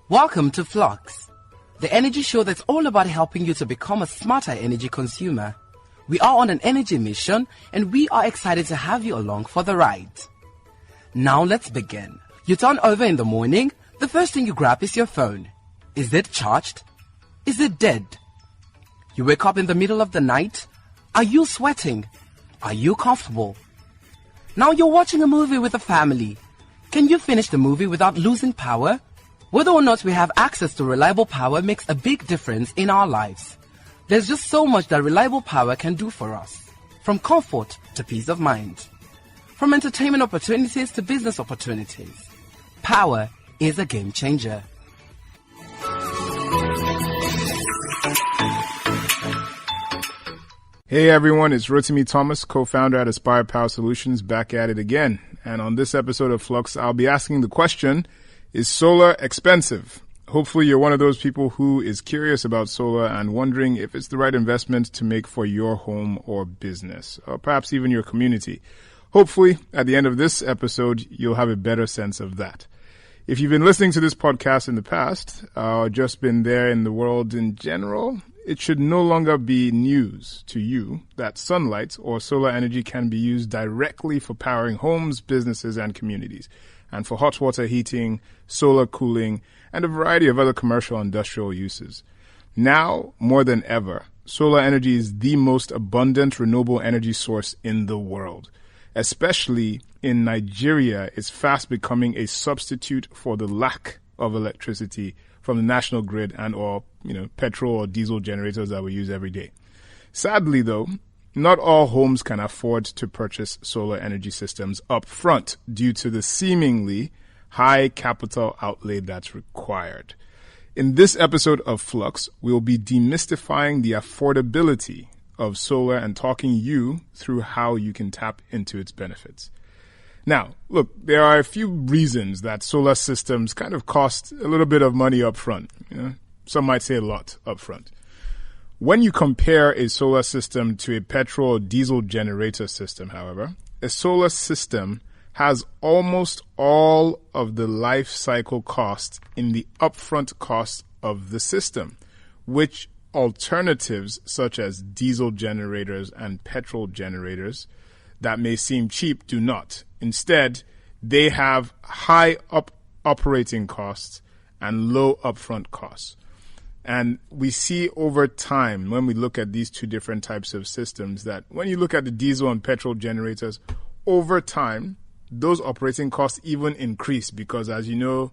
Welcome to Flux, the energy show that's all about helping you to become a smarter energy consumer. We are on an energy mission and we are excited to have you along for the ride. Now let's begin. You turn over in the morning, the first thing you grab is your phone. Is it charged? Is it dead? You wake up in the middle of the night. Are you sweating? Are you comfortable? Now you're watching a movie with a family. Can you finish the movie without losing power? Whether or not we have access to reliable power makes a big difference in our lives. There's just so much that reliable power can do for us. From comfort to peace of mind. From entertainment opportunities to business opportunities. Power is a game changer. Hey everyone, it's Rotimi Thomas, co-founder at Aspire Power Solutions, back at it again. And on this episode of Flux, I'll be asking the question, is solar expensive? Hopefully you're one of those people who is curious about solar and wondering if it's the right investment to make for your home or business, or perhaps even your community. Hopefully, at the end of this episode, you'll have a better sense of that. If you've been listening to this podcast in the past, or just been there in the world in general, it should no longer be news to you that sunlight or solar energy can be used directly for powering homes, businesses, and communities, and for hot water heating, solar cooling, and a variety of other commercial and industrial uses. Now, more than ever, solar energy is the most abundant renewable energy source in the world. Especially in Nigeria, it's fast becoming a substitute for the lack of electricity from the national grid and or, petrol or diesel generators that we use every day. Sadly, though, not all homes can afford to purchase solar energy systems up front due to the seemingly high capital outlay that's required. In this episode of Flux, we'll be demystifying the affordability of solar and talking you through how you can tap into its benefits. Now, look, there are a few reasons that solar systems kind of cost a little bit of money up front. Some might say a lot up front. When you compare a solar system to a petrol or diesel generator system, however, a solar system has almost all of the life cycle cost in the upfront cost of the system, which alternatives such as diesel generators and petrol generators that may seem cheap do not. Instead, they have high operating costs and low upfront costs. And we see over time, when we look at these two different types of systems, that when you look at the diesel and petrol generators, over time, those operating costs even increase because, as you know,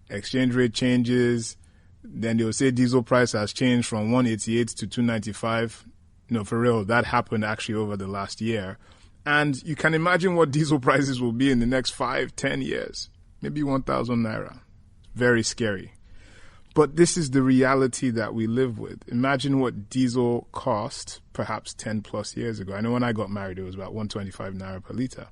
exchange rate changes. Then they'll say diesel price has changed from 188 to 295. For real, that happened actually over the last year. And you can imagine what diesel prices will be in the next 5-10 years. Maybe 1,000 naira. Very scary. But this is the reality that we live with. Imagine what diesel cost perhaps 10 plus years ago. I know when I got married, it was about 125 naira per liter.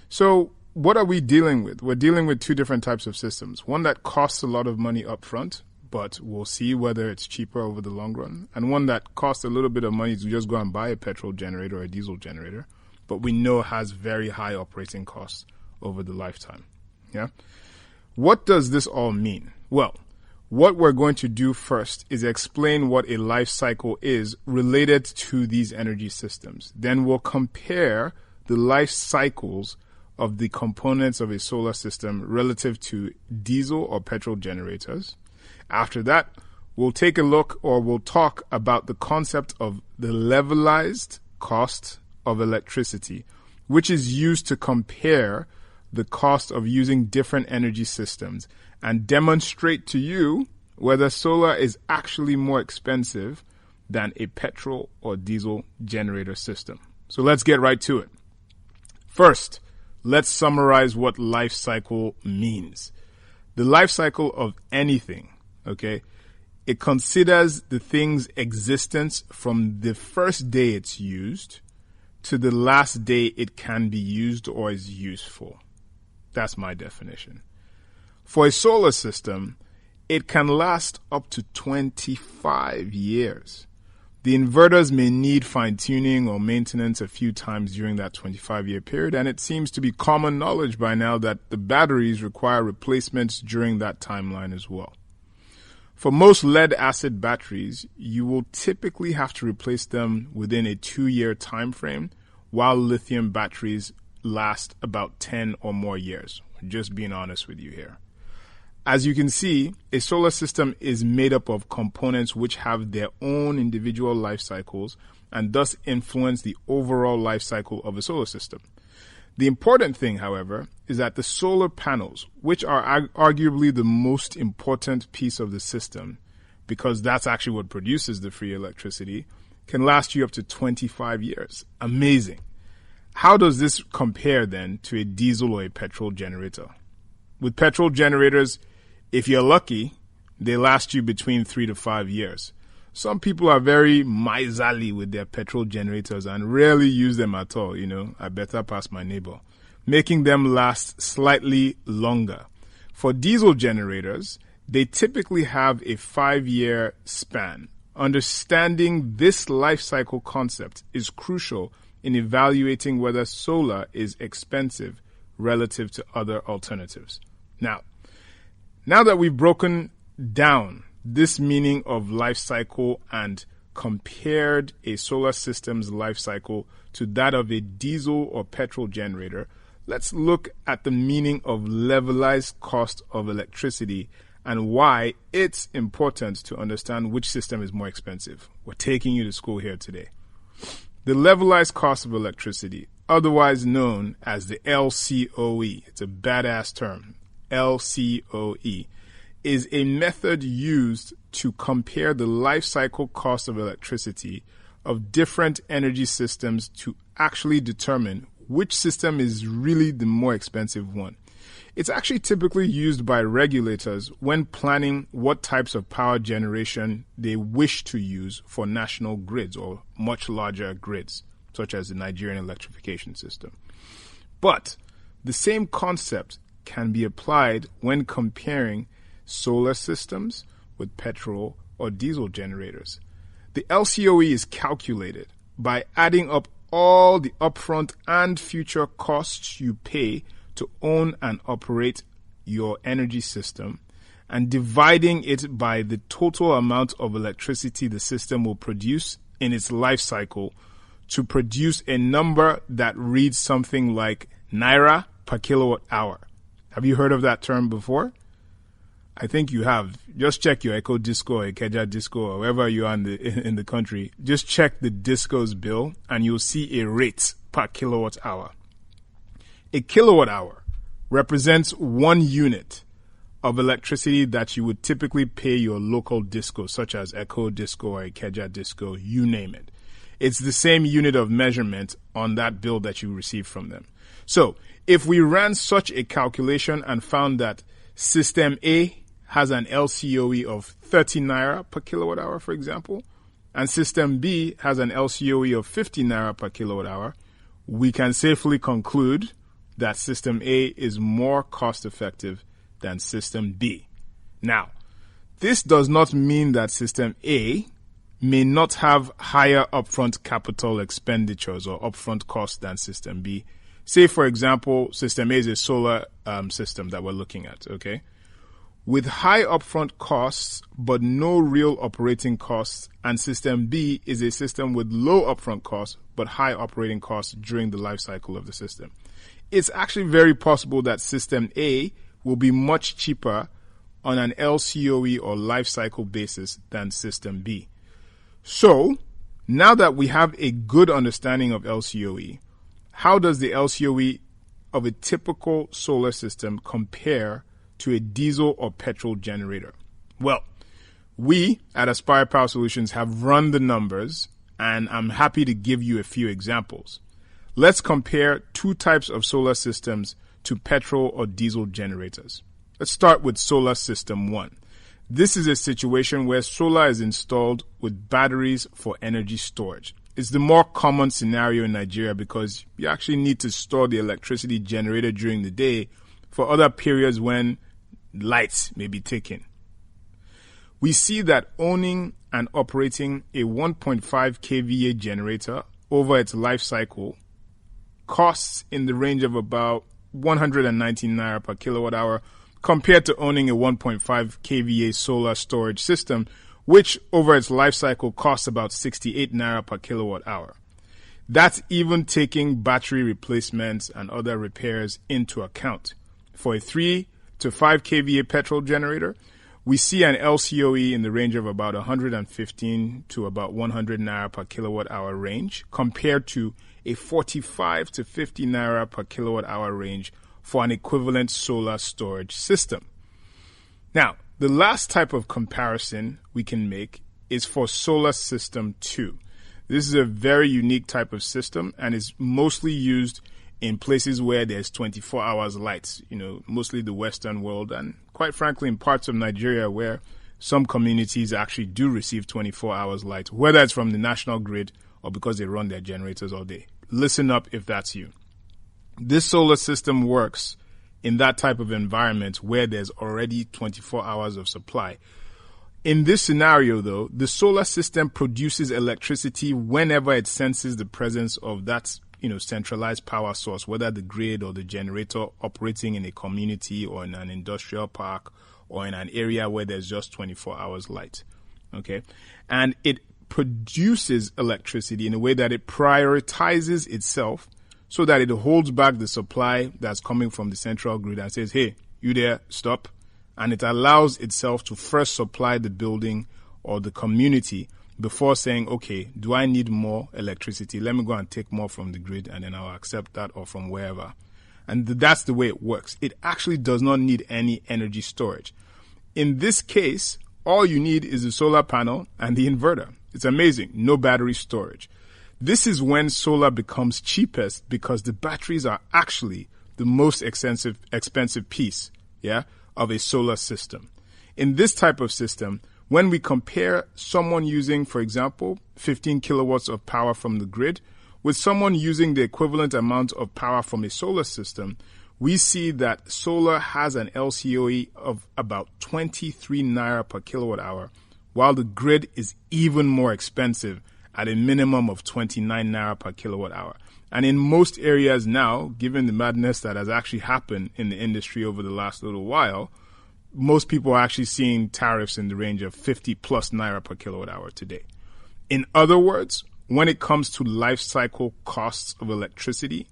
So what are we dealing with? We're dealing with two different types of systems. One that costs a lot of money up front, but we'll see whether it's cheaper over the long run. And one that costs a little bit of money to just go and buy a petrol generator or a diesel generator, but we know has very high operating costs over the lifetime. Yeah. What does this all mean? Well, what we're going to do first is explain what a life cycle is related to these energy systems. Then we'll compare the life cycles of the components of a solar system relative to diesel or petrol generators. After that, we'll take a look or we'll talk about the concept of the levelized cost of electricity, which is used to compare the cost of using different energy systems and demonstrate to you whether solar is actually more expensive than a petrol or diesel generator system. So let's get right to it. First, let's summarize what life cycle means. The life cycle of anything, okay, it considers the thing's existence from the first day it's used to the last day it can be used or is useful. That's my definition. For a solar system, it can last up to 25 years. The inverters may need fine-tuning or maintenance a few times during that 25-year period, and it seems to be common knowledge by now that the batteries require replacements during that timeline as well. For most lead acid batteries, you will typically have to replace them within a 2-year time frame, while lithium batteries last about 10 or more years. Just being honest with you here. As you can see, a solar system is made up of components which have their own individual life cycles and thus influence the overall life cycle of a solar system. The important thing, however, is that the solar panels, which are arguably the most important piece of the system, because that's actually what produces the free electricity, can last you up to 25 years. Amazing. How does this compare then to a diesel or a petrol generator? With petrol generators, if you're lucky, they last you between 3 to 5 years. Some people are very miserly with their petrol generators and rarely use them at all. I better pass my neighbor, making them last slightly longer. For diesel generators, they typically have a 5-year span. Understanding this life cycle concept is crucial in evaluating whether solar is expensive relative to other alternatives. Now that we've broken down this meaning of life cycle and compared a solar system's life cycle to that of a diesel or petrol generator, let's look at the meaning of levelized cost of electricity and why it's important to understand which system is more expensive. We're taking you to school here today. The levelized cost of electricity, otherwise known as the LCOE, it's a badass term, LCOE, is a method used to compare the life cycle cost of electricity of different energy systems to actually determine which system is really the more expensive one. It's actually typically used by regulators when planning what types of power generation they wish to use for national grids or much larger grids, such as the Nigerian electrification system. But the same concept can be applied when comparing solar systems with petrol or diesel generators. The LCOE is calculated by adding up all the upfront and future costs you pay to own and operate your energy system and dividing it by the total amount of electricity the system will produce in its life cycle to produce a number that reads something like Naira per kilowatt hour. Have you heard of that term before? I think you have. Just check your Echo Disco or Ikeja Disco or wherever you are in the country. Just check the Disco's bill and you'll see a rate per kilowatt hour. A kilowatt hour represents 1 unit of electricity that you would typically pay your local disco, such as Echo Disco or Ikeja Disco, you name it. It's the same unit of measurement on that bill that you receive from them. So, if we ran such a calculation and found that System A has an LCOE of 30 Naira per kilowatt hour, for example, and System B has an LCOE of 50 Naira per kilowatt hour, we can safely conclude that System A is more cost effective than System B. Now, this does not mean that System A may not have higher upfront capital expenditures or upfront costs than System B. Say, for example, System A is a solar system that we're looking at, okay? With high upfront costs but no real operating costs, and System B is a system with low upfront costs but high operating costs during the life cycle of the system. It's actually very possible that System A will be much cheaper on an LCOE or life cycle basis than System B. So, now that we have a good understanding of LCOE, how does the LCOE of a typical solar system compare to a diesel or petrol generator? Well, we at Aspire Power Solutions have run the numbers, and I'm happy to give you a few examples. Let's compare 2 types of solar systems to petrol or diesel generators. Let's start with solar system 1. This is a situation where solar is installed with batteries for energy storage. It's the more common scenario in Nigeria because you actually need to store the electricity generated during the day for other periods when lights may be taken. We see that owning and operating a 1.5 kVA generator over its life cycle costs in the range of about 119 Naira per kilowatt hour compared to owning a 1.5 kVA solar storage system, which over its life cycle costs about 68 naira per kilowatt hour. That's even taking battery replacements and other repairs into account. For a 3 to 5 kVA petrol generator, we see an LCOE in the range of about 115 to about 100 naira per kilowatt hour range, compared to a 45 to 50 naira per kilowatt hour range for an equivalent solar storage system. Now, the last type of comparison we can make is for Solar System 2. This is a very unique type of system and is mostly used in places where there's 24 hours light, mostly the Western world, and quite frankly in parts of Nigeria where some communities actually do receive 24 hours light, whether it's from the national grid or because they run their generators all day. Listen up if that's you. This solar system works in that type of environment where there's already 24 hours of supply. In this scenario, though, the solar system produces electricity whenever it senses the presence of that centralized power source, whether the grid or the generator operating in a community or in an industrial park or in an area where there's just 24 hours light. Okay. And it produces electricity in a way that it prioritizes itself so that it holds back the supply that's coming from the central grid and says, hey, you there, stop. And it allows itself to first supply the building or the community before saying, okay, do I need more electricity? Let me go and take more from the grid and then I'll accept that or from wherever. And that's the way it works. It actually does not need any energy storage. In this case, all you need is a solar panel and the inverter. It's amazing. No battery storage. This is when solar becomes cheapest because the batteries are actually the most expensive piece, of a solar system. In this type of system, when we compare someone using, for example, 15 kilowatts of power from the grid with someone using the equivalent amount of power from a solar system, we see that solar has an LCOE of about 23 naira per kilowatt hour, while the grid is even more expensive at a minimum of 29 naira per kilowatt hour. And in most areas now, given the madness that has actually happened in the industry over the last little while, most people are actually seeing tariffs in the range of 50 plus naira per kilowatt hour today. In other words, when it comes to life cycle costs of electricity,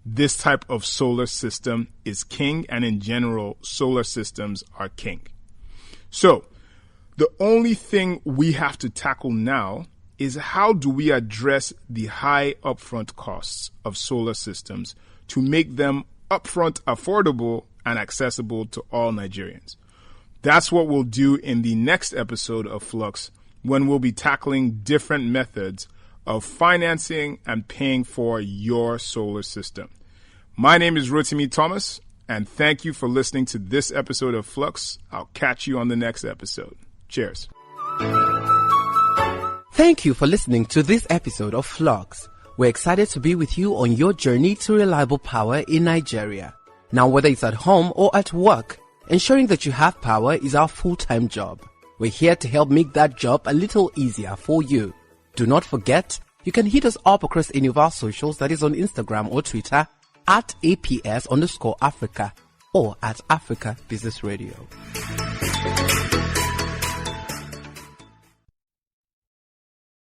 this type of solar system is king, and in general, solar systems are king. So, the only thing we have to tackle now is how do we address the high upfront costs of solar systems to make them upfront affordable and accessible to all Nigerians. That's what we'll do in the next episode of Flux, when we'll be tackling different methods of financing and paying for your solar system. My name is Rotimi Thomas, and thank you for listening to this episode of Flux. I'll catch you on the next episode. Cheers. Thank you for listening to this episode of Flux. We're excited to be with you on your journey to reliable power in Nigeria. Now, whether it's at home or at work, ensuring that you have power is our full-time job. We're here to help make that job a little easier for you. Do not forget, you can hit us up across any of our socials, that is on Instagram or Twitter, at APS_Africa or at Africa Business Radio.